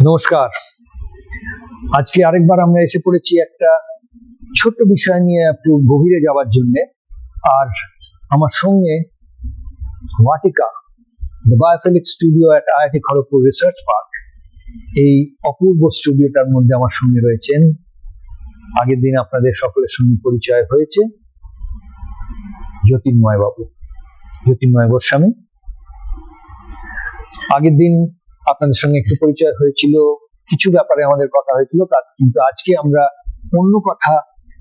নমস্কার। আজকে আরেকবার আমরা এসে পড়েছি একটা ছোট্ট বিষয় নিয়ে একটু গভীরে যাওয়ার জন্য। আর আমার সঙ্গে Vatika, the biophilics studio at IIT Kharagpur research park, এই অপূর্ব স্টুডিওটার মধ্যে আমার সঙ্গে রয়েছেন। আগের দিন আপনাদের সকলের সঙ্গে পরিচয় হয়েছে জ্যোতির্ময় বাবু, জ্যোতির্ময় গোস্বামী। আগের দিন আপনাদের সঙ্গে একটু পরিচয় হয়েছিল, কিছু ব্যাপারে আমাদের কথা হয়েছিল, কিন্তু আজকে আমরা অন্য কথা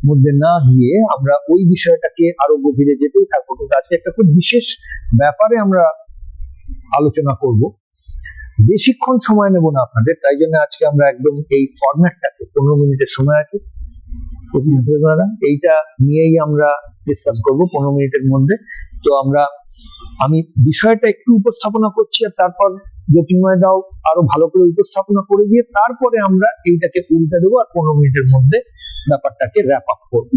মধ্যে না গিয়ে আমরা ওই বিষয়টাকে আরো গভীরে যেতেই থাকবো। কিন্তু আজকে একটা খুব বিশেষ ব্যাপারে আমরা আলোচনা করব। বেশিক্ষণ সময় নেব না আপনাদের, তাই জন্য আজকে আমরা একদম এই ফরম্যাটটাকে 15 মিনিটের সময় আছে, এইটা নিয়েই আমরা ডিসকাস করব 15 মিনিটের মধ্যে। তো আমি বিষয়টা একটু উপস্থাপনা করছি, আর তারপর জ্যোতির্ময় দাও আরো ভালো করে উপস্থাপনা করে দিয়ে তারপরে আমরা এইটাকে উল্টে দেবো, আর 15 মিনিটের মধ্যে ব্যাপারটাকে র্যাপ আপ করবো।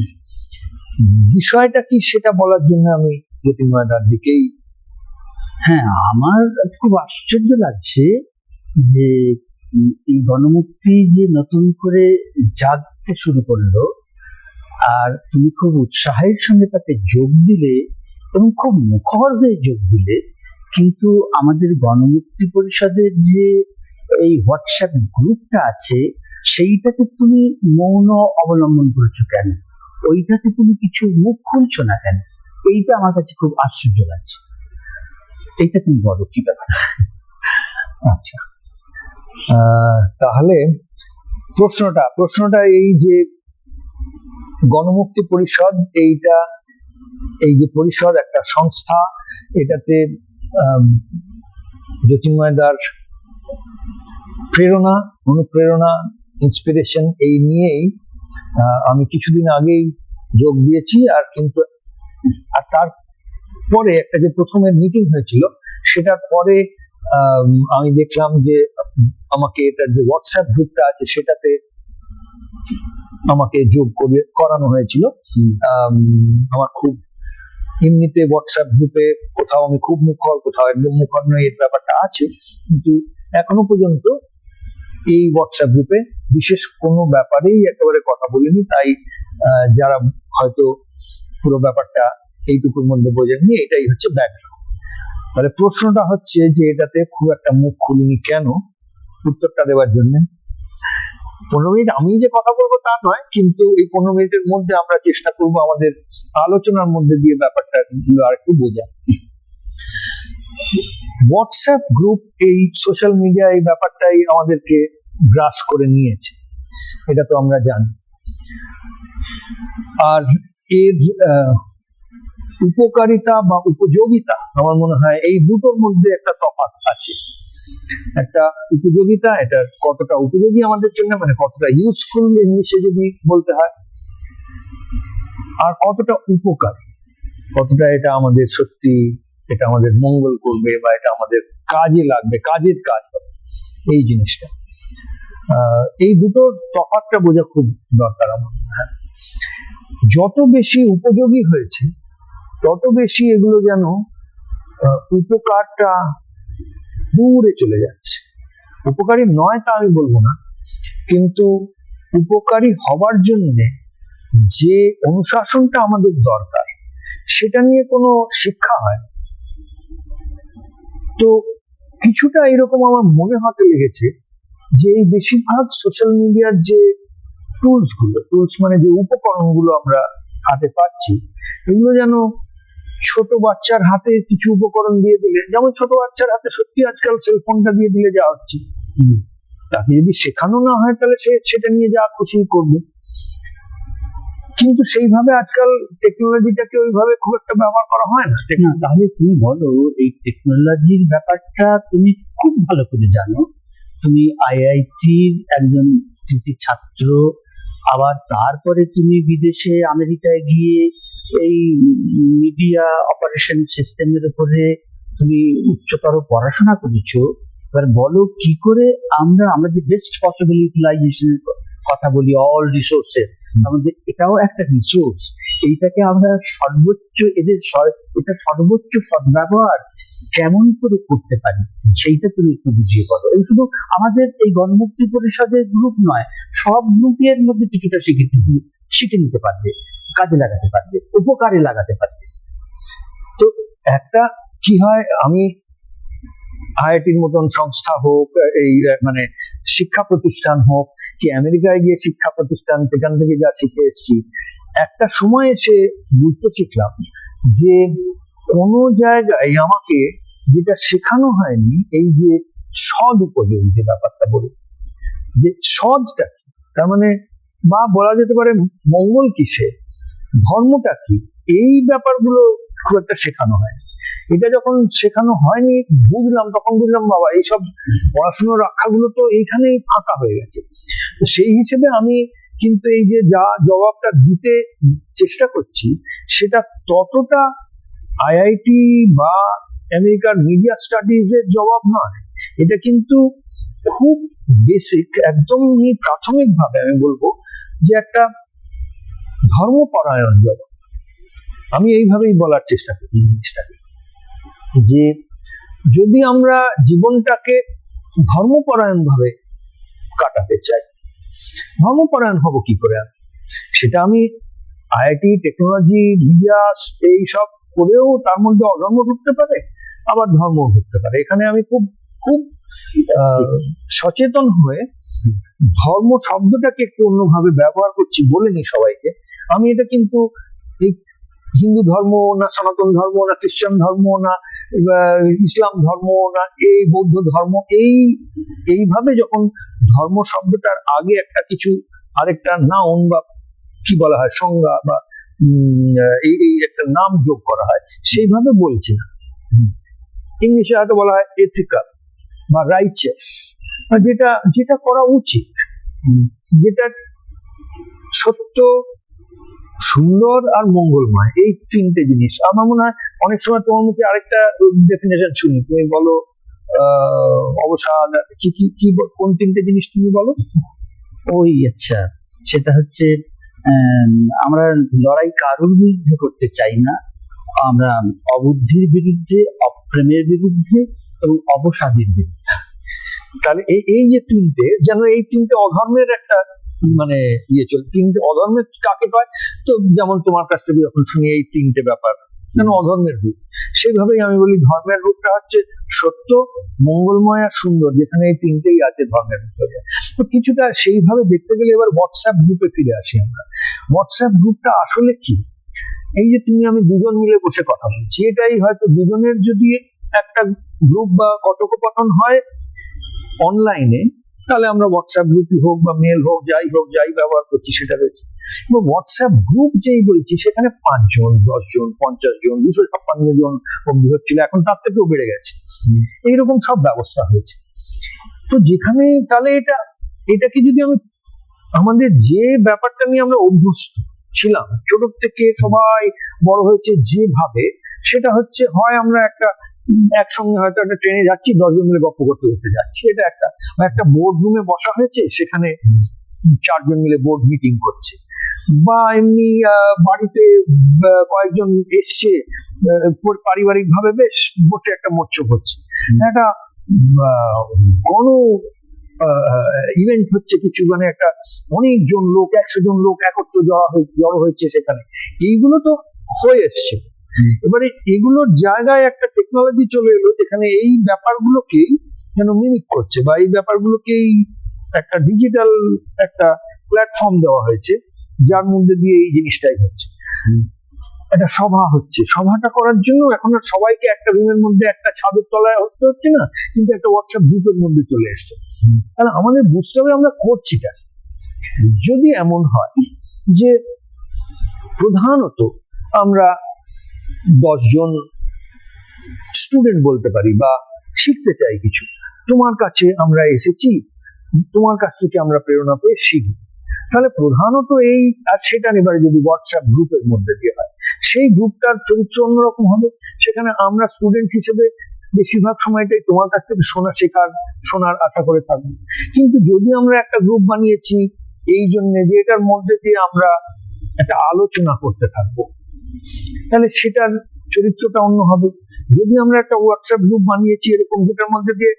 বিষয়টা কি সেটা বলার জন্য আমি জ্যোতির্ময় দার দিকেই। হ্যাঁ, আমার খুব আশ্চর্য লাগছে যে এই গণমুক্তি যে নতুন করে জাগতে শুরু করলো, আর তুমি খুব উৎসাহের সঙ্গে তাতে যোগ দিলে এবং খুব মুখর হয়ে যোগ দিলে, কিন্তু আমাদের গণমুক্তি পরিষদের যে এই হোয়াটসঅ্যাপ গ্রুপটা আছে সেইটাতে তুমি মৌন অবলম্বন করেছো কেন? ওইটাতে তুমি কিছু মুখ খুলছো না কেন? এইটা আমার কাছে খুব আশ্চর্য লাগছে। এইটা তুমি বলো, কি ব্যাপার? আচ্ছা, তাহলে প্রশ্নটা এই যে গণমুক্তি পরিষদ, এই যে পরিষদ একটা সংস্থা, এটাতে জ্যোতির্ময় দার প্রেরণা, অনুপ্রেরণা, ইন্সপিরেশন এই নিয়েই আমি কিছুদিন আগেই যোগ দিয়েছি। আর তারপরে একটা যে প্রথমের মিটিং হয়েছিল, সেটার পরে আমি দেখলাম যে আমাকে এটার যে হোয়াটসঅ্যাপ গ্রুপটা আছে সেটাতে আমাকে যোগ করানো হয়েছিল। আমার খুব এমনিতে হোয়াটসঅ্যাপ গ্রুপে কোথাও আমি খুব মুখর, কোথাও একদম মুখর নয়, এর ব্যাপারটা আছে, কিন্তু এখনো পর্যন্ত এই হোয়াটসঅ্যাপ গ্রুপে বিশেষ কোনো ব্যাপারেই একেবারে কথা বলিনি। তাই যারা হয়তো পুরো ব্যাপারটা এইটুকুর মধ্যে বোঝেননি, এটাই হচ্ছে ব্যাকগ্রাউন্ড। তাহলে প্রশ্নটা হচ্ছে যে এটাতে খুব একটা মুখ খুলিনি কেন, উত্তরটা দেওয়ার জন্য 15 মিনিট আমি যে কথা বলবো তা নয়, কিন্তু এই 15 মিনিটের মধ্যে আমরা চেষ্টা করবো আমাদের আলোচনার মধ্যে দিয়ে ব্যাপারটা আর একটু বোঝা। হোয়াটসঅ্যাপ গ্রুপ, এই সোশ্যাল মিডিয়া, এই ব্যাপারটাই আমাদেরকে গ্রাস করে নিয়েছে, এটা তো আমরা জানি। আর এর উপকারিতা বা উপযোগিতা, আমার মনে হয় এই দুটোর মধ্যে একটা তফাৎ আছে। একটা উপযোগিতা, এটা কতটা উপযোগী আমাদের জন্য, মানে কতটা ইউজফুল ইংলিশে যদি বলতে হয়, আর কতটা উপকারী, কতটা এটা আমাদের সত্যি, এটা আমাদের মঙ্গল করবে বা এটা আমাদের কাজে লাগবে, কাজের কাজ হবে, এই জিনিসটা। এই দুটোর তফাৎটা বোঝা খুব দরকার আমার মনে হয়। যত বেশি উপযোগী হয়েছে তত বেশি এগুলো যেন উপকারটা দূরে চলে যাচ্ছে। উপকারী নয় তা আমি বলবো না, কিন্তু উপকারী হবার জন্য যে অনুশাসনটা আমাদের দরকার সেটা নিয়ে কোনো শিক্ষা হয়। তো কিছুটা এরকম আমার মনে হতে লেগেছে যে এই বেশিরভাগ সোশ্যাল মিডিয়ার যে টুলস মানে যে উপকরণগুলো আমরা হাতে পাচ্ছি, এগুলো যেন ছোট বাচ্চার হাতে কিছু উপকরণ দিয়ে দিলে, যেমন ছোট বাচ্চার হাতে সত্যি আজকাল সেলফোনটা দিয়ে দিলে যা হচ্ছে, তাকে যদি শেখানো না হয় তাহলে সে সেটা নিয়ে যা খুশি করবে। কিন্তু সেইভাবে আজকাল টেকনোলজিটাকে ওইভাবে খুব একটা ব্যবহার করা হয় না। না, তাহলে তুমি বলো, এই টেকনোলজির ব্যাপারটা তুমি খুব ভালো করে জানো, তুমি আইআইটির একজন কৃতি ছাত্র, আবার তারপরে তুমি বিদেশে আমেরিকায় গিয়ে এই মিডিয়া অপারেশন সিস্টেমের উপরে তুমি উচ্চতর পড়াশোনা করেছো। এবার বলো কি করে আমরা আমাদের বেস্ট পসিবল ইউটিলাইজেশনের কথা বলি, অল রিসোর্সেস, আমাদের এটাও একটা রিসোর্স, এইটাকে আমরা সর্বোচ্চ এটা সর্বোচ্চ সদ্ব্যবহার কেমন করে করতে পারি সেইটা তুমি একটু বুঝিয়ে বলো। এবং শুধু আমাদের এই গণমুক্তি পরিষদের গ্রুপ নয়, সব গ্রুপের মধ্যে কিছুটা শিখে নিতে পারবে, কাজে লাগাতে পারবে, উপকারে লাগাতে পারবে। তো একটা কি হয়, আমি আইআইটির মতন সংস্থা হোক, এই মানে শিক্ষা প্রতিষ্ঠান হোক, কি আমেরিকায় গিয়ে শিক্ষা প্রতিষ্ঠান, সেখান থেকে যা শিখে এসেছি, একটা সময় এসে বুঝতে শিখলাম যে কোনো জায়গায় আমাকে যেটা শেখানো হয়নি, এই যে সদ উপযোগ যে ব্যাপারটা বলি, যে সদটা কি, তার মানে বা বলা যেতে পারে মঙ্গল কিসে, ধর্মটা কি, এই ব্যাপারগুলো খুব একটা শেখানো হয়নি। এটা যখন শেখানো হয়নি বুঝলাম, তখন বুঝলাম বাবা এইসব পড়াশুনোর রক্ষাগুলো তো এইখানেই ফাঁকা হয়ে গেছে। তো সেই হিসেবে আমি কিন্তু এই যে যা জবাবটা দিতে চেষ্টা করছি, সেটা ততটা আইআইটি বা আমেরিকার মিডিয়া স্টাডিজ এর জবাব নয়। এটা কিন্তু খুব বেসিক, একদম প্রাথমিক ভাবে আমি বলবো যে একটা ধর্মপরায়ণ জবাব। আমি এইভাবেই বলার চেষ্টা করছি জিনিসটাকে, যে যদি আমরা জীবনটাকে ধর্মপরায়ণ ভাবে কাটাতে চাই, ধর্মপরায়ণ হব কি করে আমি? সেটা আমি আইআইটি, টেকনোলজি, মিডিয়া এইসব করেও তার মধ্যে অধর্ম ঢুকতে পারে, আবার ধর্ম ঢুকতে পারে। এখানে আমি খুব খুব সচেতন হয়ে ধর্ম শব্দটাকে একটু অন্যভাবে ব্যবহার করছি, বলিনি সবাইকে। আমি এটা কিন্তু এই হিন্দু ধর্ম না সনাতন ধর্ম না খ্রিস্টান ধর্ম না ইসলাম ধর্ম না এই বৌদ্ধ ধর্ম, এইভাবে যখন ধর্ম শব্দটার আগে একটা কিছু আরেকটা নাউন বা কি বলা হয় সংজ্ঞা বা এই একটা নাম যোগ করা হয়, সেইভাবে বলছি না। ইংলিশে হয়তো বলা হয় এথিক্যাল বা রাইচাস, যেটা যেটা করা উচিত, যেটা সত্য, সুন্দর আর মঙ্গলময়, এই তিনটে জিনিস। আমার মনে হয় অনেক সময় তোমার মুখে আরেকটা ডেফিনেশন শুনি, তুমি বলো অবসাদ, কি কি কি কোন তিনটে জিনিস তুমি বলো? ওই আচ্ছা, সেটা হচ্ছে আমরা লড়াই কারোর বিরুদ্ধে করতে চাই না, আমরা অবুদ্ধির বিরুদ্ধে, অপ্রেমের বিরুদ্ধে এবং অবসাদের বিরুদ্ধে। তাহলে এই যে তিনটে, যেন এই তিনটে অধর্মের একটা মানে ইয়ে চলে। তিনটে অধর্মের কাকে কয়? তো যেমন তোমার কাছ থেকে যখন শুনি এই তিনটে ব্যাপার যেন অধর্মের রূপ, সেইভাবেই আমি বলি ধর্মের রূপটা হচ্ছে সত্য, মঙ্গলময় আর সুন্দর, যেখানে এই তিনটেই আছে ধর্মের রূপ হয়ে যায়। তো কিছুটা সেইভাবে দেখতে গেলে এবার হোয়াটসঅ্যাপ গ্রুপে ফিরে আসি আমরা। হোয়াটসঅ্যাপ গ্রুপটা আসলে কি? এই যে তুমি আমি দুজন মিলে বসে কথা বলছি, এটাই হয়তো দুজনের যদি একটা গ্রুপ বা কথোপকথন হয় অনলাইনে, তাহলে আমরা হোয়াটসঅ্যাপ গ্রুপই হোক বা মেল হোক, যাই ব্যবহার করছি সেটা রয়েছে। এবং হোয়াটসঅ্যাপ গ্রুপ যেই বলছি, সেখানে 5 জন, 10 জন, 50 জন, 256 জন বন্ধু হচ্ছিল, এখন তার থেকেও বেড়ে গেছে। এইরকম সব ব্যবস্থা হয়েছে। তো যেখানে তাহলে এটাকে যদি আমি আমাদের যে ব্যাপারটা নিয়ে আমরা অভ্যস্ত ছিলাম ছোট থেকে, সবাই বড় হয়েছে যেভাবে, সেটা হচ্ছে হয় আমরা একসঙ্গে হয়তো একটা ট্রেনে যাচ্ছি, 10 জন মিলে গল্প করতে করতে যাচ্ছি, এটা একটা বোর্ড রুমে বসা হয়েছে, সেখানে 4 জন মিলে বোর্ড মিটিং করছে, বা এমনি বাড়িতে কয়েকজন এসছে, পারিবারিক ভাবে বেশ বসে একটা মোচ্ছব হচ্ছে, একটা গণ ইভেন্ট হচ্ছে কিছু, মানে একটা অনেকজন লোক, 100 জন লোক একত্র জড়ো হয়েছে সেখানে। এইগুলো তো হয়ে এসছে। এবারে এগুলোর জায়গায় একটা টেকনোলজি চলে এলো, যেখানে এই ব্যাপারগুলোকেই যেন মিমিক করছে, বা এই ব্যাপারগুলোকেই একটা ডিজিটাল একটা প্ল্যাটফর্ম দেওয়া হয়েছে, যার মধ্যে দিয়ে এই জিনিসটাই হচ্ছে। একটা সভা হচ্ছে, সভাটা করার জন্য এখন আর সবাইকে একটা রুমের মধ্যে একটা ছাদের তলায় বসতে হচ্ছে না, কিন্তু একটা হোয়াটসঅ্যাপ গ্রুপের মধ্যে চলে এসছে। তাহলে আমাদের বুঝতে হবে আমরা করছিটা। যদি এমন হয় যে প্রধানত আমরা 10 জন স্টুডেন্ট বলতে পারি বা শিখতে চাই কিছু, তোমার কাছে আমরা এসেছি, তোমার কাছ থেকে আমরা প্রেরণা পেয়ে শিখি। তাহলে প্রধানত এই, আর সেটা এবারে যদি হোয়াটসঅ্যাপ গ্রুপের মধ্যে দিয়ে হয়, সেই গ্রুপটার চরিত্র অন্যরকম হবে। সেখানে আমরা স্টুডেন্ট হিসেবে বেশিরভাগ সময়টাই তোমার কাছ থেকে শোনার আশা করে থাকবো। কিন্তু যদি আমরা একটা গ্রুপ বানিয়েছি এই জন্য যে এটার মধ্যে দিয়ে আমরা একটা আলোচনা করতে থাকবো, তাহলে সেটার চরিত্রটা অন্য হবে। যদি আমরা একটা হোয়াটসঅ্যাপ গ্রুপ বানিয়েছি এরকম, যেটার মধ্যে দিয়ে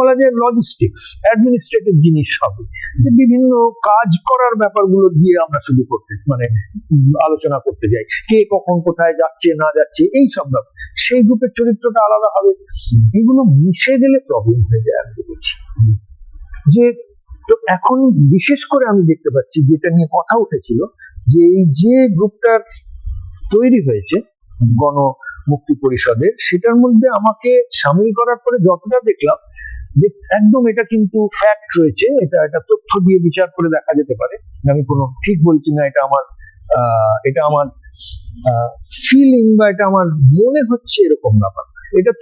বলা যায় লজিস্টিক্স, অ্যাডমিনিস্ট্রেটিভ জিনিস হবে, যে বিভিন্ন কাজ করার ব্যাপারগুলো দিয়ে আমরা শুধু আলোচনা করতে যাই, কে কখন কোথায় যাচ্ছে না যাচ্ছে এই সব ব্যাপার, সেই গ্রুপের চরিত্রটা আলাদা হবে। এগুলো মিশে গেলে প্রবলেম হয়ে যায়। আমি বলছি যে তো এখন বিশেষ করে আমি দেখতে পাচ্ছি, যেটা নিয়ে কথা উঠেছিল, যে এই যে গ্রুপটার তৈরি হয়েছে গণমুক্তি পরিষদের, সেটার মধ্যে আমাকে সামিল করার পরে যতটা দেখলাম, একদম এটা কিন্তু ফ্যাক্ট রয়েছে, এটা তথ্য দিয়ে বিচার করে দেখা যেতে পারে, আমি কোনো ঠিক বলছি না, এটা আমার ফিলিং বা এটা আমার মনে হচ্ছে এরকম ব্যাপার। এটা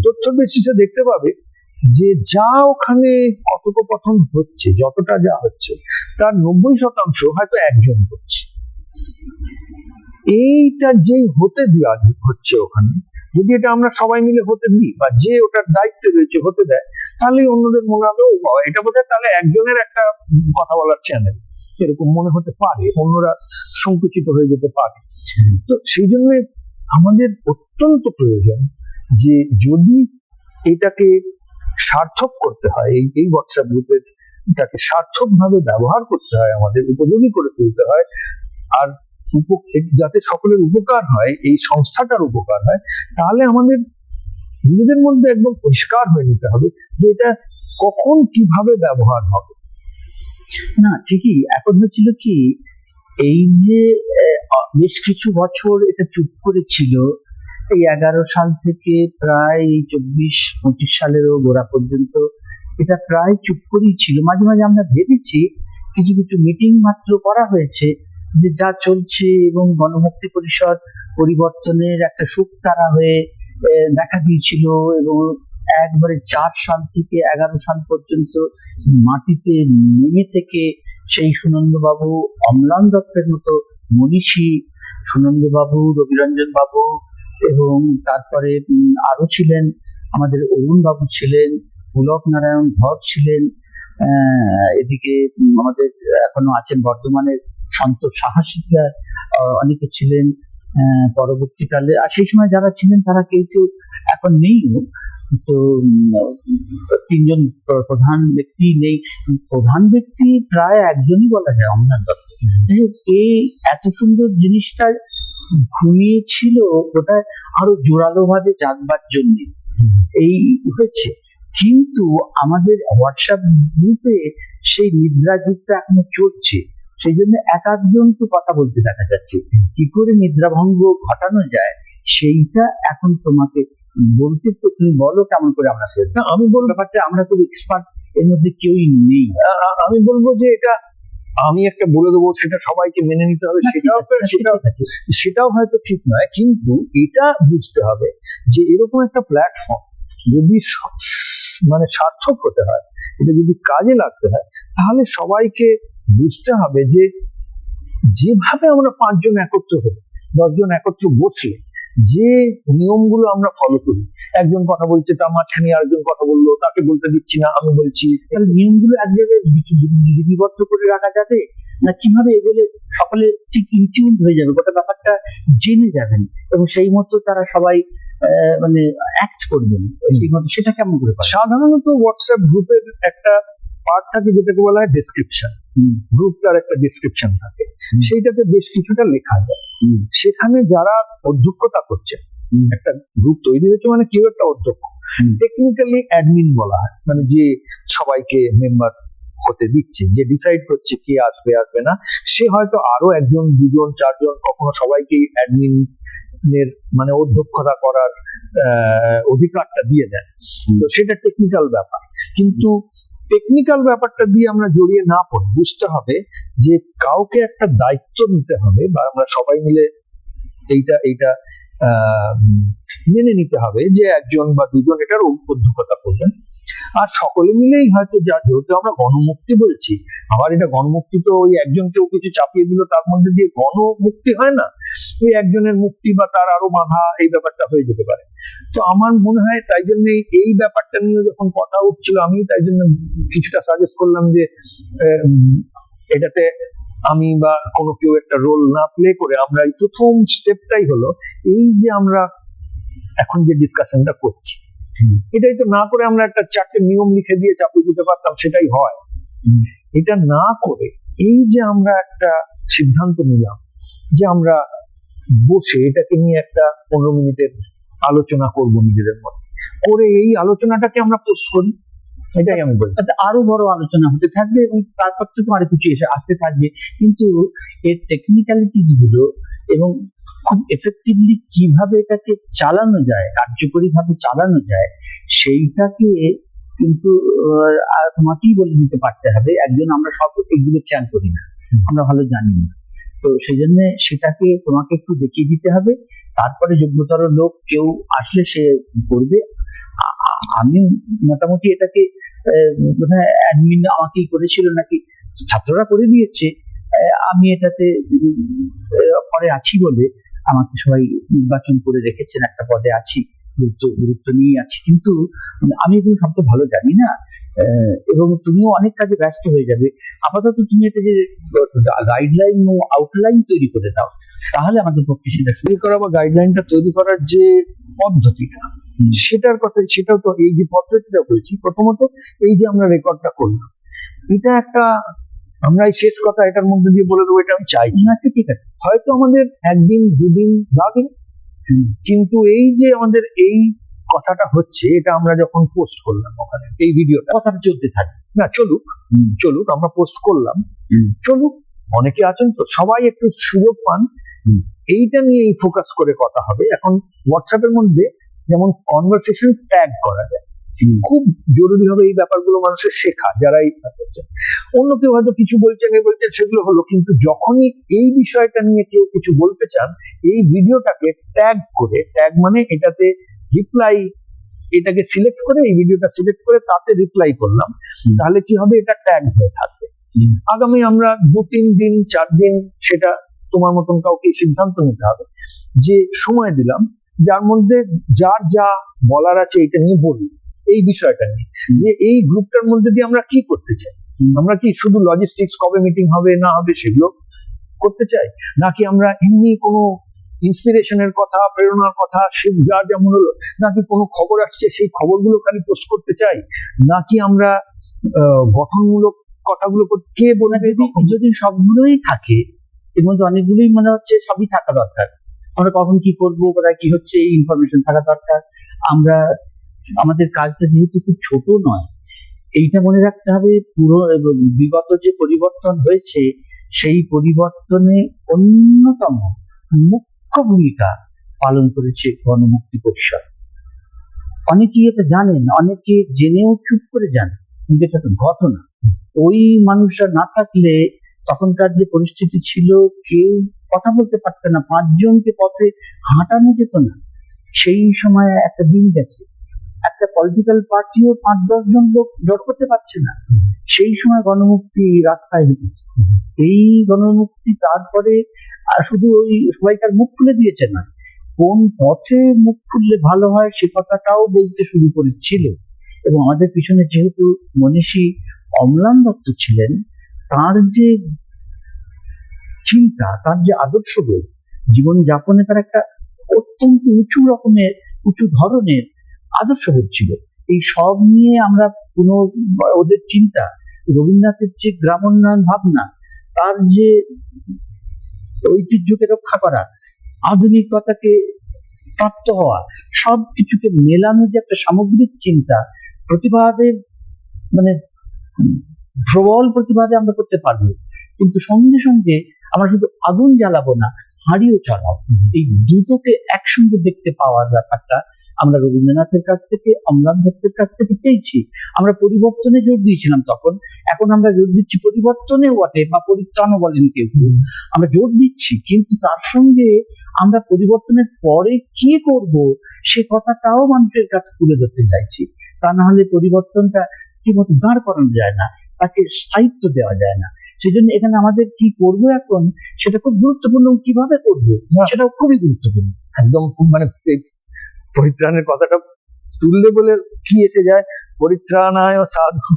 তথ্য বেসিসে দেখতে পাবে যে যা ওখানে কথোপকথন হচ্ছে, যতটা যা হচ্ছে, তার 90% হয়তো একজন করছে। এইটা যেই হতে দেওয়া হচ্ছে ওখানে, যদি এটা আমরা সবাই মিলে হতে দিই বা যে ওটার দায়িত্ব রয়েছে হতে দেয়, তাহলে অন্যদের মনে হবে এটা বোধহয় তাহলে একজনের একটা কথা বলার চ্যানেল, এরকম মনে হতে পারে, অন্যরা সংকুচিত হয়ে যেতে পারে। তো সেই জন্য আমাদের অত্যন্ত প্রয়োজন যে যদি এটাকে সার্থক করতে হয়, এই হোয়াটসঅ্যাপ গ্রুপের এটাকে সার্থক ভাবে ব্যবহার করতে হয়, আমাদের উপযোগী করে তুলতে হয়, আর যাতে সকলের উপকার হয়, এই সংস্থাটার উপকার হয়, তাহলে আমাদের নিজেদের মধ্যে একদম পরিষ্কার হয়ে নিতে হবে যে এটা কখন কিভাবে ব্যবহার হবে। না ঠিকই, এখন হচ্ছিল কি, এই যে বেশ কিছু বছর এটা চুপ করেছিল, এই 11 সাল থেকে প্রায় 24-25 সালেরও গোড়া পর্যন্ত এটা প্রায় চুপ করেই ছিল। মাঝে মাঝে আমরা ভেবেছি, কিছু কিছু মিটিং মাত্র করা হয়েছে, যে যা চলছে এবং গণমুক্তি পরিষদ পরিবর্তনের একটা শুকতারা হয়ে দেখা দিয়েছিল, এবং একবারে 4 সাল থেকে 11 সাল পর্যন্ত মাটিতে নেমে থেকে সেই সুনন্দবাবু, অম্লান দত্তের মতো মনীষী, সুনন্দবাবু, রবিরঞ্জন বাবু, এবং তারপরে আরো ছিলেন আমাদের অরুণ বাবু ছিলেন, পুলক নারায়ণ ধর ছিলেন, এদিকে আমাদের এখনো আছেন বর্ধমানের সন্তোষ সাহসিকরা অনেকে ছিলেন পরবর্তীকালে। আর সেই সময় যারা ছিলেন তারা কেউ কেউ এখন নেই। তো 3 জন প্রধান ব্যক্তি নেই, প্রধান ব্যক্তি প্রায় একজনই বলা যায়, অমরনাথ দত্ত। এই এত সুন্দর জিনিসটা ঘুমিয়েছিল বোধহয় আরো জোরালো ভাবে জাগবার জন্য এই হয়েছে। কিন্তু আমাদের হোয়াটসঅ্যাপ গ্রুপে সেই নিদ্রা যুগটা এখনো চলছে, সেই জন্য এক একজন তো কথা বলতে দেখা যাচ্ছে। কি করে নিদ্রাভঙ্গ ঘটানো যায় সেইটা এখন তোমাকে বলতে, তো তুমি বলো কেমন করে আমরা করবো। আমি বলবো ব্যাপারটা, আমরা তো এক্সপার্ট এর মধ্যে কেউই নেই। আমি বলবো যে এটা আমি একটা বলে দেবো, সেটা সবাইকে মেনে নিতে হবে, সেটাও হয়তো ঠিক নয়, কিন্তু এটা বুঝতে হবে যে এরকম একটা প্ল্যাটফর্ম যদি মানে সার্থক হতে হয়, এটা যদি কাজে লাগতে হয়, তাহলে সবাইকে বুঝতে হবে যে যেভাবে আমরা 5 জন একত্র হই, 10 জন একত্র বসলে যে নিয়মগুলো আমরা ফলো করি, একজন কথা বলছে তার মাঝখানে আরেকজন কথা বললো, তাকে বলতে দিচ্ছি না, আমি বলছি, তাহলে নিয়মগুলো এক জায়গায় লিপিবদ্ধ করে রাখা যাবে না? কিভাবে এগুলো সকলে ঠিক ইনটিউন হয়ে যাবে, গোটা ব্যাপারটা জেনে যাবেন এবং সেই মতো তারা সবাই মানে অ্যাক্ট করবেন সেই মতো, সেটা কেমন করে? সাধারণত হোয়াটসঅ্যাপ গ্রুপের একটা পার্ট থাকে যেটাকে বলা হয় ডেসক্রিপশন। গ্রুপটার একটা ডেসক্রিপশন থাকে, সেইটাতে বেশ কিছুটা লেখা যায়। সেখানে যারা অধ্যক্ষতা করছে, একটা গ্রুপ তৈরি হয়েছে মানে কেউ একটা অধ্যক্ষ, টেকনিক্যালি অ্যাডমিন বলা হয়, মানে যে সবাইকে মেম্বার হতে দিচ্ছে, যে ডিসাইড করছে কে আসবে আসবে না, সে হয়তো আরো 1 জন 2 জন 4 জন, কখনো সবাইকে অ্যাডমিনের মানে অধ্যক্ষতা করার অধিকারটা দিয়ে দেন। তো সেটা টেকনিক্যাল ব্যাপার। কিন্তু টেকনিক্যাল ব্যাপারটা দিয়ে আমরা জড়িয়ে না পড়ে বুঝতে হবে যে কাউকে একটা দায়িত্ব নিতে হবে, বা আমরা সবাই মিলে এইটা এইটা মেনে নিতে হবে যে একজন বা দুজন এটার অধ্যক্ষতা করবেন। আর সকলে মিলেই হয়তো, যেহেতু আমরা গণমুক্তি বলছি, আবার এটা গণমুক্তি তো ওই একজন কেউ কিছু চাপিয়ে দিল তার মধ্যে দিয়ে গণমুক্তি হয় না, ওই একজনের মুক্তি বা তার আরো বাধা, এই ব্যাপারটা হয়ে যেতে পারে। তো আমার মনে হয় তাই জন্য এই ব্যাপারটা নিয়ে যখন কথা উঠছিল, আমি তাই জন্য কিছুটা সাজেস্ট করলাম যে এটাতে আমি বা কোনো কেউ একটা রোল না প্লে করে আমরা এই প্রথম স্টেপটাই হলো এই যে আমরা এখন যে ডিসকাশনটা করছি, এটাই তো না করে আমরা একটা 4টে নিয়ম লিখে দিয়ে চাপিয়ে দিতে পারতাম, সেটাই হয়। এটা না করে এই যে আমরা একটা সিদ্ধান্ত নিলাম যে আমরা বসে এটাকে নিয়ে একটা 15 মিনিটের আলোচনা করব নিজেদের মধ্যে, করে এই আলোচনাটাকে আমরা পোস্ট করি, এটাই আমি বলছি। তাতে আরো বড় আলোচনা হতে থাকবে এবং তারপর থেকে আরো কিছু এসে আসতে থাকবে, কিন্তু এর টেকনিক্যালিটিস গুলো এবং খুব এফেক্টিভলি কিভাবে এটাকে চালানো যায়, কার্যকরী ভাবে চালানো যায়, সেইটাকে কিন্তু তোমাকেই বলে দিতে পারতে হবে। একজন আমরা সব এগুলো খেয়াল করি না, আমরা ভালো জানি না, তো সেই জন্য সেটাকে তোমাকে একটু দেখিয়ে দিতে হবে। তারপরে যোগ্যতর লোক কেউ আসলে সে করবে। আমি মোটামুটি এটাকে বোধহয় অ্যাডমিন আমাকেই করেছিল নাকি, ছাত্ররা করে দিয়েছে, আমি এটাতে পরে আছি বলে আমাকে সবাই নির্বাচন করে রেখেছেন, একটা পদে আছি, গুরুত্ব নিয়ে আছি, কিন্তু আমি এগুলো সব তো ভালো জানি না, এবং তুমিও অনেক কাজে ব্যস্ত হয়ে যাবে। আপাতত তুমি এটা যে গাইডলাইন ও আউটলাইন তৈরি করে দাও, তাহলে আমাদের পক্ষে সেটা তৈরি করা বা গাইডলাইনটা তৈরি করার যে পদ্ধতিটা, সেটার কথা, সেটাও তো এই যে পদ্ধতিটা বলছি, প্রথমত এই যে আমরা রেকর্ডটা করলাম, এটা একটা, আমরা এই শেষ কথা এটার মধ্যে দিয়ে বলে দেবো, এটা আমি চাইছি না, ঠিক আছে, হয়তো আমাদের একদিন দুদিন লাগে, কিন্তু এই যে আমাদের এই কথাটা হচ্ছে, এটা আমরা যখন পোস্ট করলাম ওখানে, এই ভিডিওটা কথাটা চলতে থাকে না, চলুক, আমরা পোস্ট করলাম, চলুক, অনেকে আছেন তো, সবাই একটু সুযোগ পান, এইটা নিয়ে ফোকাস করে কথা হবে। এখন হোয়াটসঅ্যাপের মধ্যে যেমন কনভারসেশন ট্যাগ করা যায়, খুব জরুরি হবে এই ব্যাপারগুলো মানুষের শেখা, যারা এই করছেন। অন্য কেউ হয়তো কিছু বলছেন সেগুলো হলো, কিন্তু যখনই এই বিষয়টা নিয়ে কেউ কিছু বলতে চান, এই ভিডিওটাকে ট্যাগ করে, ট্যাগ মানে এটাতে রিপ্লাই, এটাকে সিলেক্ট করে, এই ভিডিওটা সিলেক্ট করে তাতে রিপ্লাই করলাম, তাহলে কি হবে, এটা ট্যাগ হয়ে থাকবে। আগামী আমরা 2-3 দিন 4 দিন, সেটা তোমার মতন কাউকে সিদ্ধান্ত নিতে হবে, যে সময় দিলাম যার মধ্যে যার যা বলার আছে এটা নিয়ে বলি, এই বিষয়টা নিয়ে, যে এই গ্রুপটার মধ্যে দিয়ে আমরা কি করতে চাই, আমরা কি শুধু লজিস্টিক্স, কবে মিটিং হবে না হবে সেগুলো করতে চাই, নাকি আমরা এমনি কোনো ইন্সপিরেশনের কথা, প্রেরণার কথা, সে যা যেমন হলো, নাকি কোনো খবর আসছে সেই খবরগুলো খালি পোস্ট করতে চাই, নাকি আমরা গঠনমূলক কথাগুলো কে বলে, যদি সবগুলোই থাকে, এর মধ্যে অনেকগুলোই মনে হচ্ছে সবই থাকা দরকার। আমরা কখন কি করব, কোথায় কি হচ্ছে, এই ইনফরমেশন থাকা দরকার। আমরা আমাদের কাজটা যেহেতু খুব ছোট নয়, এইটা মনে রাখতে হবে, পুরো বিগত যে পরিবর্তন হয়েছে, সেই পরিবর্তনে অন্যতম মুখ্য ভূমিকা পালন করেছে গণমুক্তি পরিষদ। অনেকেই এটা জানেন, অনেকে জেনেও চুপ করে জানেন, কিন্তু এটা তো ঘটনা। ওই মানুষরা না থাকলে তখনকার যে পরিস্থিতি ছিল, কেউ কথা বলতে পারতো না, 5 জনকে পথে হাঁটানো যেত না। সেই সময় একটা দিন গেছে, একটা পলিটিক্যাল পার্টিও 5-10 জন লোক জড় করতে পারছে না, সেই সময় গণমুক্তি রাস্তায় হেঁটেছে। এই গণমুক্তি তারপরে শুধু ওই সবাইকার মুখ খুলে দিয়েছে না, কোন পথে মুখ খুললে ভালো হয় সে কথাটাও বলতে শুরু করেছিল। এবং আমাদের পিছনে যেহেতু মনীষী অম্লান দত্ত ছিলেন, তার যে চিন্তা, তার যে আদর্শবোধ, জীবন যাপনে তার একটা অত্যন্ত উঁচু ধরনের আদর্শবোধ ছিল। এই সব নিয়ে আমরা ওদের চিন্তা, রবীন্দ্রনাথের যে গ্রামোন্নয়ন ভাবনা, তার যে ঐতিহ্যকে রক্ষা করা, আধুনিকতাকে প্রাপ্ত হওয়া, সব কিছুকে মেলানো যে একটা সামগ্রিক চিন্তা, প্রতিবাদের মানে প্রবল প্রতিবাদে আমরা করতে পারবো, কিন্তু সঙ্গে সঙ্গে আমরা শুধু আগুন জ্বালাবো না, হারিয়ে চলাও, এই দুটোকে একসঙ্গে দেখতে পাওয়ার ব্যাপারটা আমরা রবীন্দ্রনাথের কাছ থেকে, অম্লান দত্তের কাছ থেকে পেয়েছি। আমরা পরিবর্তনে জোর দিয়েছিলাম তখন, এখন আমরা জোর দিচ্ছি পরিবর্তনে বটে, বা পরিত্রাণও বলেন কেউ কেউ, আমরা জোর দিচ্ছি, কিন্তু তার সঙ্গে আমরা পরিবর্তনের পরে কি করব সে কথাটাও মানুষের কাছে তুলে ধরতে চাইছি। তা না হলে পরিবর্তনটা ঠিকমতো দাঁড় করানো যায় না, তাকে স্থায়িত্ব দেওয়া যায় না। সেই জন্য এখানে আমাদের কি করবো এখন সেটা খুব গুরুত্বপূর্ণ, কিভাবে করবো সেটাও খুবই গুরুত্বপূর্ণ। একদম মানে এই পরিত্রাণের কথাটা তুললে বলে কি এসে যায়, পরিত্রাণায় সাধু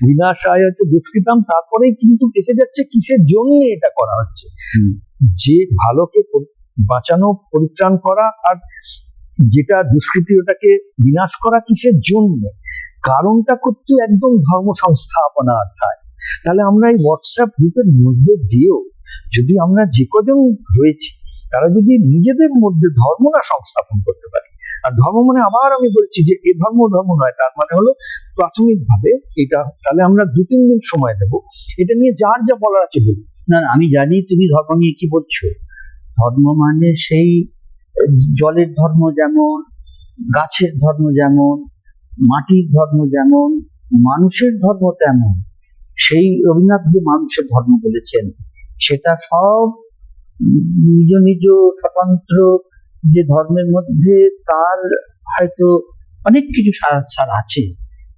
বিনাশায় হচ্ছে দুষ্কৃতাম, তারপরেই কিন্তু এসে যাচ্ছে কিসের জন্য এটা করা হচ্ছে, যে ভালোকে বাঁচানো, পরিত্রাণ করা, আর যেটা দুষ্কৃতি ওটাকে বিনাশ করা কিসের জন্য, কারণটা করতে একদম ধর্ম সংস্থাপনা অর্থাৎ। তাহলে আমরা এই হোয়াটসঅ্যাপ গ্রুপের মধ্যে দিয়েও যদি আমরা যে কজন রয়েছি তারা যদি নিজেদের মধ্যে ধর্মটা সংস্থাপন করতে পারি, আর ধর্ম মানে আবার আমি বলছি যে এ ধর্ম ধর্ম নয়, তার মানে হলো প্রাথমিকভাবে এটা, তাহলে আমরা 2-3 দিন সময় দেবো, এটা নিয়ে যার যা বলার আছে বলুন। না, আমি জানি তুমি ধর্ম নিয়ে কি বলছো। ধর্ম মানে সেই জলের ধর্ম যেমন, গাছের ধর্ম যেমন, মাটির ধর্ম যেমন, মানুষের ধর্ম তেমন। সেই রবীন্দ্রনাথ যে মানুষের ধর্ম বলেছেন সেটা সব নিজ নিজ স্বতন্ত্র যে ধর্মের মধ্যে তার হয়তো অনেক কিছু সার আছে,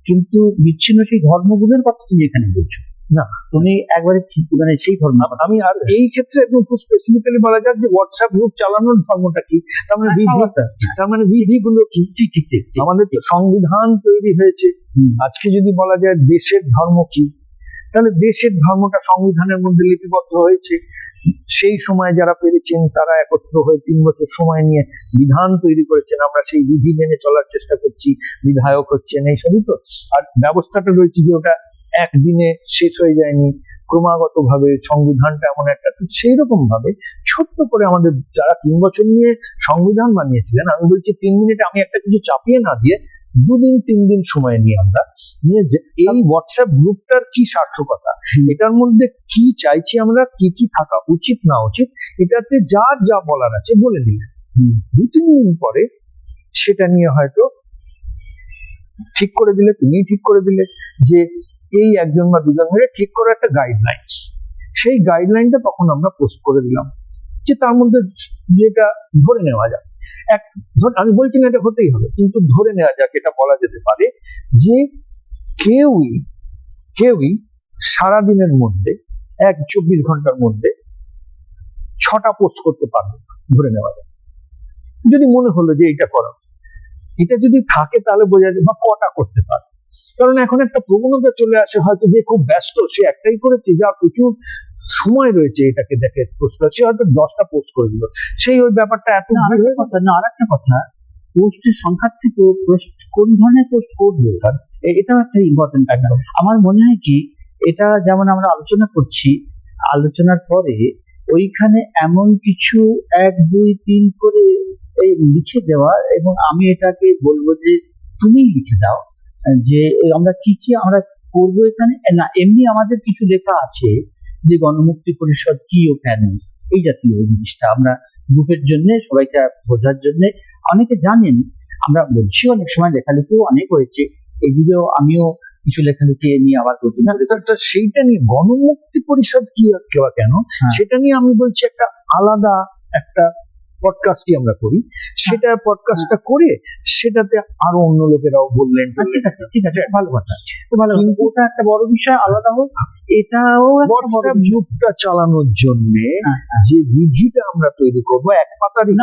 কিন্তু বিচ্ছিন্ন সেই ধর্মগুলোর কথা তুমি এখানে বলছো না, তুমি একবারে মানে সেই ধর্ম। আমি আর এই ক্ষেত্রে একদম খুব স্পেসিফিক্যালি বলা যাক যে হোয়াটসঅ্যাপ গ্রুপ চালানোর ধর্মটা কি, তার মানে বিধিগুলো কি। ঠিক ঠিক ঠিক, আমাদের তো সংবিধান তৈরি হয়েছে, আজকে যদি বলা যায় দেশের ধর্ম কি, তাহলে দেশের ধর্মটা সংবিধানের মধ্যে লিপিবদ্ধ হয়েছে। সেই সময় যারা পেরেছেন তারা একত্র হয়ে 3 বছর সময় নিয়ে বিধান তৈরি করেছেন, আমরা সেই বিধি মেনে চলার চেষ্টা করছি, বিধায়ক হচ্ছেন, এই সবই তো। আর ব্যবস্থাটা রয়েছে যে ওটা একদিনে শেষ হয়ে যায়নি, ক্রমাগত ভাবে সংবিধানটা এমন একটা, সেই রকম ভাবে ছোট্ট করে আমাদের যারা 3 বছর নিয়ে সংবিধান বানিয়েছিলেন, আমি বলছি 3 মিনিটে আমি একটা কিছু চাপিয়ে না দিয়ে 2 দিন 3 দিন সময় নিয়ে আমরা নিয়ে এই হোয়াটসঅ্যাপ গ্রুপটার কি সার্থকতা, এটার মধ্যে কি চাইছি আমরা, কি কি থাকা উচিত না উচিত, এটাতে যার যা বলার আছে বলে নিলেন। 2-3 দিন পরে সেটা নিয়ে হয়তো ঠিক করে দিলে, তুমি ঠিক করে দিলে যে এই 1জন বা 2জন মিলে ঠিক করে একটা গাইডলাইন, সেই গাইডলাইনটা তখন আমরা পোস্ট করে দিলাম, যে তার মধ্যে যেটা ধরে নেওয়া যায়, আমি বলছি না এটা হতেই হবে, কিন্তু ধরে নেওয়া যাক, এটা বলা যেতে পারে যে কেউই সারাদিনের মধ্যে 24 ঘন্টার মধ্যে 6টা পোস্ট করতে পারবে, ধরে নেওয়া যায়। যদি মনে হলো যে এটা করা, এটা যদি থাকে তাহলে বোঝা যায় বা কটা করতে পারবে। কারণ এখন একটা প্রবণতা চলে আসে, হয়তো যে খুব ব্যস্ত সে একটাই করেছে, যা প্রচুর সময় রয়েছে এটাকে দেখে পোস্ট করে, সে হয়তো 10টা পোস্ট করে দিল, সেই ওই ব্যাপারটা এত কথা না। আর একটা কথা, পোস্টের সংখ্যার থেকে কোন ধরনের পোস্ট করবো এটাও একটা ইম্পর্টেন্ট। একদম আমার মনে হয় কি, এটা যেমন আমরা আলোচনা করছি, আলোচনার পরে ওইখানে এমন কিছু 1, 2, 3 করে লিখে দেওয়া, এবং আমি এটাকে বলবো যে তুমি লিখে দাও যে আমরা কি কি আমরা করবো এখানে। না, এমনি আমাদের কিছু লেখা আছে যে গণমুক্তি পরিষদ কি ও কেন, এই জাতীয় জিনিসটা আমরা গ্রুপের জন্য সবাইকে বোঝার জন্য, অনেকে জানেন আমরা বলছি, অনেক সময় লেখালেখিও অনেক হয়েছে, এগুলো আমিও কিছু লেখালেখি নিয়ে আবার সেইটা নিয়ে গণমুক্তি পরিষদ কি কেন সেটা নিয়ে আমি বলছি একটা আলাদা একটা পডকাস্টই আমরা করি, সেটা পডকাস্টটা করে সেটাতে আরো অন্য লোকেরাও বললেন, ঠিক আছে, ভালো কথা, ভালো, ওটা একটা বড় বিষয়, আলাদা হোক। এটাও হোয়াটসঅ্যাপ গ্রুপটা চালানোর জন্য যে বিধিটা আমরা তৈরি করবো, এক পাতারই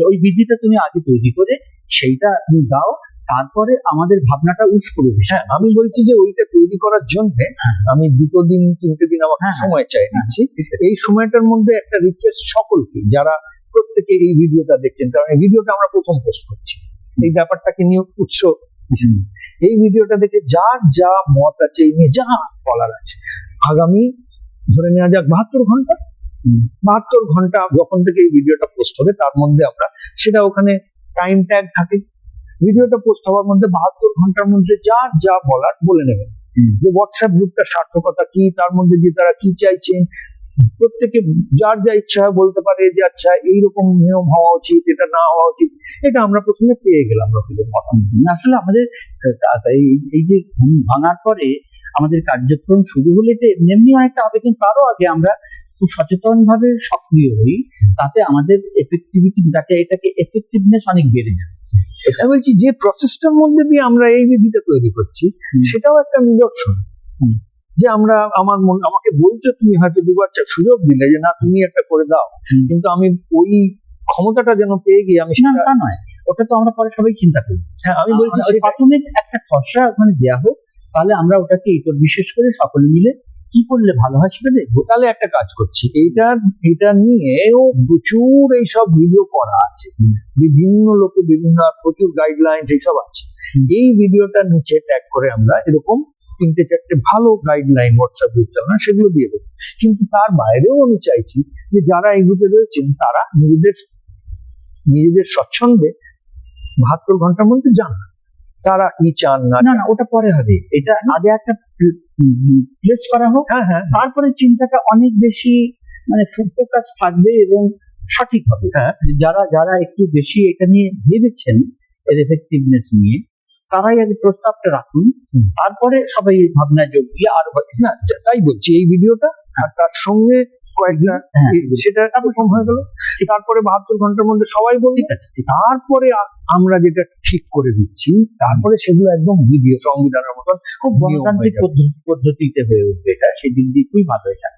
ওই বিধিটা তুমি আগে তৈরি করে সেইটা তুমি দাও, তারপরে আমাদের ভাবনাটা উস করে দিই। আমি বলছি যে ওইটা তৈরি করার জন্য আমি 2 দিন 3 দিন আমাকে সময় চাই দিচ্ছি। এই সময়টার মধ্যে একটা রিকোয়েস্ট সকলকে, যারা প্রত্যেকে এই ভিডিওটা দেখছেন, কারণ এই ভিডিওটা আমরা প্রথম পোস্ট করছি, এই ব্যাপারটাকে নিয়ে উৎস, এই ভিডিওটা দেখে যার যা মত আছে, এই নিয়ে যা বলার আছে, আগামী ধরে নেওয়া যাক 72 ঘন্টা যখন থেকে এই ভিডিওটা পোস্ট হবে, তার মধ্যে আমরা সেটা ওখানে টাইম ট্যাগ থাকে, ভিডিওটা পোস্ট হওয়ার মধ্যে 72 ঘন্টার মধ্যে যার যা বলার বলে নেবেন, যে হোয়াটসঅ্যাপ গ্রুপটার সার্থকতা কি, তার মধ্যে যে তারা কি চাইছেন, প্রত্যেকে যার যা ইচ্ছা হয় বলতে পারে যে আচ্ছা এইরকম নিয়ম হওয়া উচিত, এটা না হওয়া উচিত। এটা আমরা প্রথমে পেয়ে গেলাম লোকেদের মত। আসলে আমাদের এই যে ঘুম ভাঙার পরে আমাদের কার্যক্রম শুরু হলে এটা এমনি অনেকটা হবে, কিন্তু তারও আগে আমরা খুব সচেতন ভাবে সক্রিয় হই, তাতে আমাদের এফেক্টিভিটি, যাতে এটাকে এফেক্টিভনেস অনেক বেড়ে যাবে। এটা বলছি যে প্রসেসটার মধ্যে দিয়ে আমরা এই বিধিটা তৈরি করছি, সেটাও একটা নিদর্শন যে আমরা আমাকে বলছো, তুমি হয়তো দুবার সুযোগ দিলে যে না তুমি একটা করে দাও, কিন্তু আমি ওই ক্ষমতাটা যেন পেয়ে গিয়ে আমি না, তা নয়, ওটা তো আমরা পরে সবাই চিন্তা করি। হ্যাঁ, আমি বলছি প্রাথমিক একটা খসড়া ওখানে দেওয়া হোক, তাহলে আমরা ওটাকে বিশেষ করে সকলে মিলে কি করলে ভালো হয় সেটা দেখবো। তাহলে একটা কাজ করছি, এটা নিয়েও প্রচুর এইসব ভিডিও করা আছে, বিভিন্ন লোকে বিভিন্ন প্রচুর গাইডলাইন এইসব আছে। এই ভিডিওটা নিচে ট্যাগ করে আমরা এরকম 3-4টে ভালো গাইডলাইন হোয়াটসঅ্যাপ গ্রুপ চালানো, সেগুলো দিয়ে দেবো। কিন্তু তার বাইরেও আমি চাইছি যে যারা এই গ্রুপে রয়েছেন তারা নিজেদের স্বচ্ছন্দে 72 ঘন্টার মধ্যে জানান তারা কি চান না। না, ওটা পরে হবে, এটা আগে একটা প্লেস করা হোক। হ্যাঁ, তারপরে চিন্তাটা অনেক বেশি মানে ফোকাস থাকবে এবং সঠিক হবে। যারা একটু বেশি এটা নিয়ে ভেবেছেন, এর এফেক্টিভনেস নিয়ে, তারাই আগে প্রস্তাবটা রাখুন, তারপরে সবাই এই ভাবনা যোগ দিয়ে আরো না। তাই বলছি, এই ভিডিওটা আর তার সঙ্গে কয়েকটা সেটা এরকম হয়ে গেল। তারপরে 72 ঘন্টার মধ্যে সবাই বলি, তারপরে আমরা যেটা ঠিক করে দিচ্ছি, তারপরে সেগুলো একদম ভিডিও সংবিধানের মতন খুব গণতান্ত্রিক পদ্ধতিতে হয়ে উঠবে। এটা সেদিন দিয়ে খুবই ভালো। এটা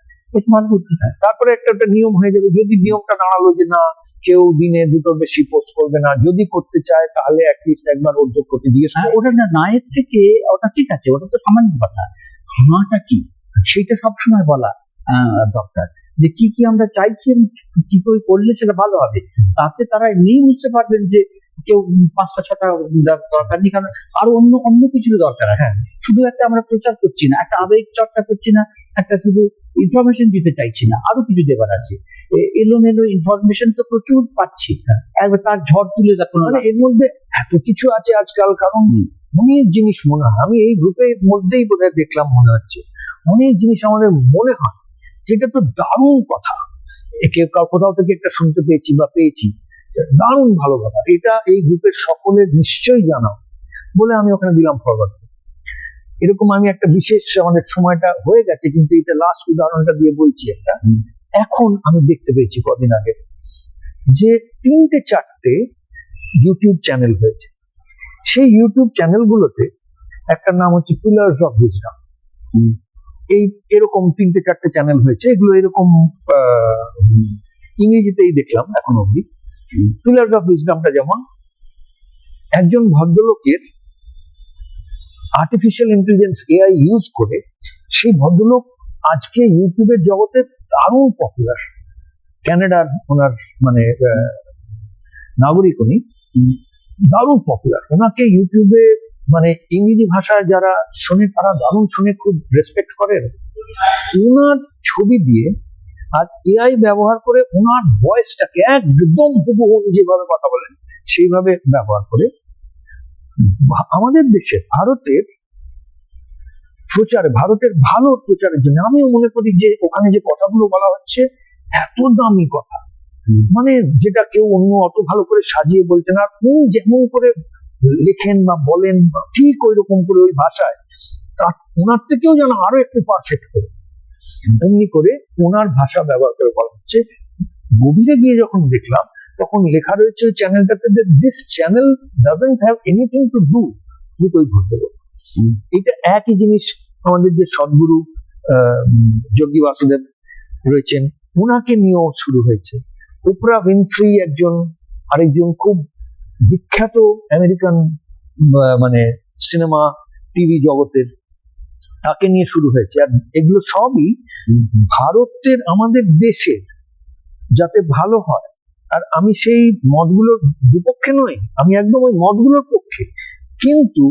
তারপরে একটা নিয়ম হয়ে যাবে। যদি নিয়মটা দাঁড়ালো যে না, কেউ দিনে 2টোর বেশি পোস্ট করবে না, যদি করতে চায় তাহলে অ্যাটলিস্ট একবার অধ্যক্ষকে জিজ্ঞেস করবে। ওটা না এর থেকে ওটা ঠিক আছে, ওটা তো সামান্য কথা। হাঁটা কি সেইটা সবসময় বলা দরকার, যে কি কি আমরা চাইছি, কি করে করলে সেটা ভালো হবে। তাতে তারা এমনিই বুঝতে পারবেন যে কেউ 5টা-6টা দরকার নেই, কারণ আরো অন্য কিছু দরকার আছে। শুধু একটা আমরা প্রচার করছি না, একটা আবেগ চর্চা করছি না, একটা শুধু ইনফরমেশন দিতে চাইছি না, আরো কিছু দেবার আছে। এলোমেলো ইনফরমেশন তো প্রচুর পাচ্ছি, একবার তার ঝড় তুলে দেখুন। মানে এর মধ্যে এত কিছু আছে আজকাল, কারণ অনেক জিনিস মনে হয়, আমি এই গ্রুপের মধ্যেই বোধহয় দেখলাম, মনে হচ্ছে অনেক জিনিস আমাদের মনে হয় যেটা তো দারুণ কথা, কোথাও থেকে একটা শুনতে পেয়েছি, দারুণ ভালো কথা, এটা এই গ্রুপের সকলের নিশ্চয়ই জানা বলে আমি ওখানে দিলাম ফরওয়ার্ড। এরকম আমি একটা বিশেষ, আমাদের সময়টা হয়ে গেছে, কিন্তু এটা লাস্ট উদাহরণটা দিয়ে বলছি একটা। এখন আমি দেখতে পেয়েছি কদিন আগে যে 3-4টে ইউটিউব চ্যানেল হয়েছে। সেই ইউটিউব চ্যানেলগুলোতে একটা নাম হচ্ছে পিলার্স অফ উইজডম। এরকম 3-4টে চ্যানেল হয়েছে, এগুলো এরকম ইংরেজিতেই দেখলাম এখন অব্দি। পিলার্স অফ উইজডমটা যেমন একজন ভদ্রলোকের আর্টিফিশিয়াল ইন্টেলিজেন্স এআই ইউজ করে, সেই ভদ্রলোক আজকে ইউটিউবের জগতে দারুণ পপুলার। ক্যানাডার ওনার মানে নাগরিক, উনি দারুণ পপুলার। ওনাকে ইউটিউবে মানে ইংরেজি ভাষায় যারা শোনে তারা দারুণ শুনে, খুব রেসপেক্ট করেন। ওনার ছবি দিয়ে আর এআই ব্যবহার করে ওনার ভয়েসটাকে একদম হুবহু যেভাবে কথা বলেন সেইভাবে ব্যবহার করে আমাদের দেশে ভারতের ভালো প্রচারের জন্য, আমিও মনে করি যে ওখানে যে কথাগুলো বলা হচ্ছে এত দামি কথা, মানে যেটা কেউ অন্য অত ভালো করে সাজিয়ে বলছেন, আর উনি যেমন করে লেখেন বা বলেন ঠিক ওই রকম করে ওই ভাষায়, তা ওনার থেকেও যেন আরো একটু পারফেক্ট করে এমনি করে ওনার ভাষা ব্যবহার করে বলা হচ্ছে। গভীরে গিয়ে যখন দেখলাম, তখন লেখা রয়েছে ওই চ্যানেলটাতে, this channel doesn't have anything to do with ওই ভদ্রলোক। এটা একই জিনিস আমাদের যে সদ্গুরু যোগী বাসুদেব রয়েছেন, ওনাকে নিয়েও শুরু হয়েছে। ওপরা উইনফ্রি আরেকজন খুব বিখ্যাত আমেরিকান মানে সিনেমা টিভি জগতের, তাকে নিয়ে শুরু হয়েছে। আর এগুলো সবই ভারতের, আমাদের দেশের যাতে ভালো হয়। আর আমি সেই মতগুলোর বিপক্ষে নই, আমি একদম ওই মতগুলোর পক্ষে, কিন্তু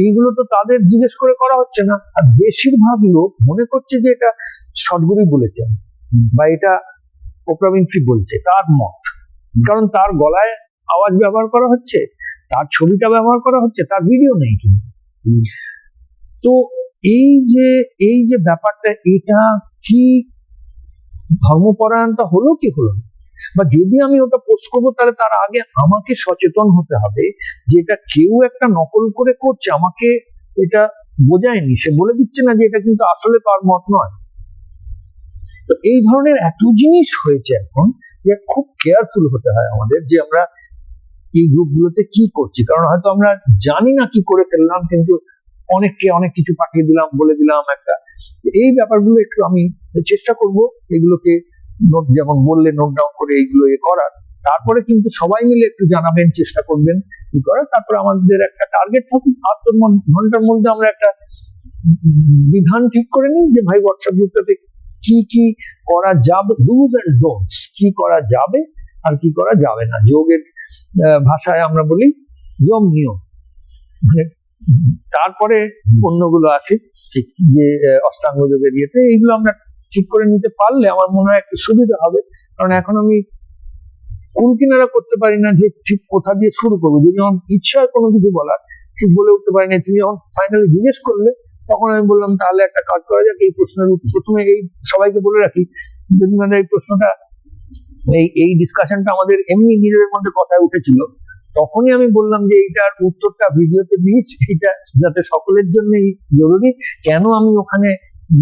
এইগুলো তো তাদের জিজ্ঞেস করে করা হচ্ছে না। আর বেশিরভাগ লোক মনে করছে যে এটা সদ্গুরুই বলেছেন বা এটা ওপরা উইনফ্রি বলছে, তার মত, কারণ তার গলায় আওয়াজ ব্যবহার করা হচ্ছে, তার ছবিটা ব্যবহার করা হচ্ছে, তার ভিডিও নেই কিন্তু। তো এই যে ব্যাপারটা, এটা কি ধর্মপরায়ণতা হলো কি হলো না, বা যদি আমি ওটা পোস্ট করবো তাহলে তার আগে আমাকে সচেতন হতে হবে যে এটা কেউ একটা নকল করে করছে, আমাকে এটা বোঝায়নি, সে বলে দিচ্ছে না যে এটা কিন্তু আসলে তার মত নয়। তো এই ধরনের এত জিনিস হয়েছে এখন যে খুব কেয়ারফুল হতে হয় আমাদের যে আমরা এই গ্রুপগুলোতে কি করছি, কারণ হয়তো আমরা জানি না কি করে ফেললাম, কিন্তু অনেককে অনেক কিছু পাঠিয়ে দিলাম, বলে দিলাম একটা। এই ব্যাপারগুলো একটু আমি চেষ্টা করব এগুলোকে নোট, যেমন বললে নোট ডাউন করে এইগুলো করার। তারপরে কিন্তু সবাই মিলে একটু জানাবেন, চেষ্টা করবেন কি করার। তারপরে আমাদের একটা টার্গেট থাকুক, ৭ ঘন্টার মধ্যে আমরা একটা বিধান ঠিক করে নিই যে ভাই হোয়াটসঅ্যাপ গ্রুপটাতে কি কি করা যাবে, ডুজ এন্ড ডোন্টস, কি করা যাবে আর কি করা যাবে না। যোগের ভাষায় আমরা বলি যম নিয়ম, মানে তারপরে অন্যগুলো আসে ঠিক যে অষ্টাঙ্গ যোগের ইয়েতে। এইগুলো আমরা ঠিক করে নিতে পারলে আমার মনে হয় একটু সুবিধা হবে, কারণ এখন আমি কুল কিনারা করতে পারি না যে ঠিক কোথা দিয়ে শুরু করবো। যদি আমার ইচ্ছা হয় কোনো কিছু বলার, ঠিক বলে উঠতে পারি না। তুমি যখন ফাইনালি জিজ্ঞেস করলে তখন আমি বললাম তাহলে একটা কাজ করা যাক, এই প্রশ্নের প্রথমে এই সবাইকে বলে রাখি, যদি মানে এই প্রশ্নটা এই ডিসকাশনটা আমাদের এমনি নিজেদের মধ্যে কথায় উঠেছিল, তখনই আমি বললাম যে এইটার উত্তরটা ভিডিওতে দিস, এটা যাতে সকলের জন্যই জরুরি। কেন আমি ওখানে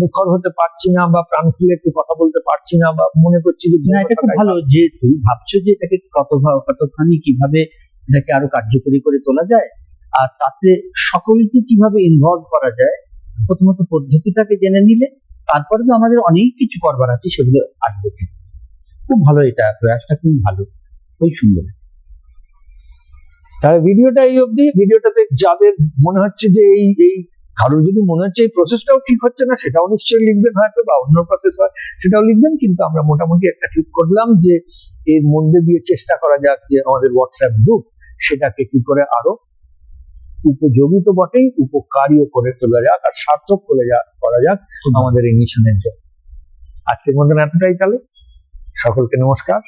মুখর হতে পারছি না বা প্রাণ খুলে একটু কথা বলতে পারছি না, বা মনে করছি যে না, এটা খুব ভালো যে তুমি ভাবছো যে এটাকে কতখানি কিভাবে এটাকে আরো কার্যকরী করে তোলা যায়, আর তাতে সকলকে কিভাবে ইনভলভ করা যায়। প্রথমত পদ্ধতিটাকে জেনে নিলে তারপরে তো আমাদের অনেক কিছু করবার আছে, সেগুলো আসবে। খুব ভালো, এটা প্রয়াসটা খুব ভালো, খুব সুন্দর। তাহলে ভিডিওটা এই অবধি। ভিডিওটাতে যাদের মনে হচ্ছে যে এই কারোর যদি মনে হচ্ছে এই প্রসেসটাও ঠিক হচ্ছে না, সেটাও নিশ্চয়ই লিখবেন হয়তো, বা অন্য প্রসেস হয় সেটাও লিখবেন। কিন্তু আমরা মোটামুটি একটা ঠিক করলাম যে এর মধ্যে দিয়ে চেষ্টা করা যাক যে আমাদের হোয়াটসঅ্যাপ গ্রুপ সেটাকে কি করে আরো উপযোগী তো বটেই, উপকারীও করে তোলা যাক আর সার্থক করা যাক আমাদের এই মিশনের জন্য। আজকের মতন এতটাই। তাহলে সকলকে নমস্কার।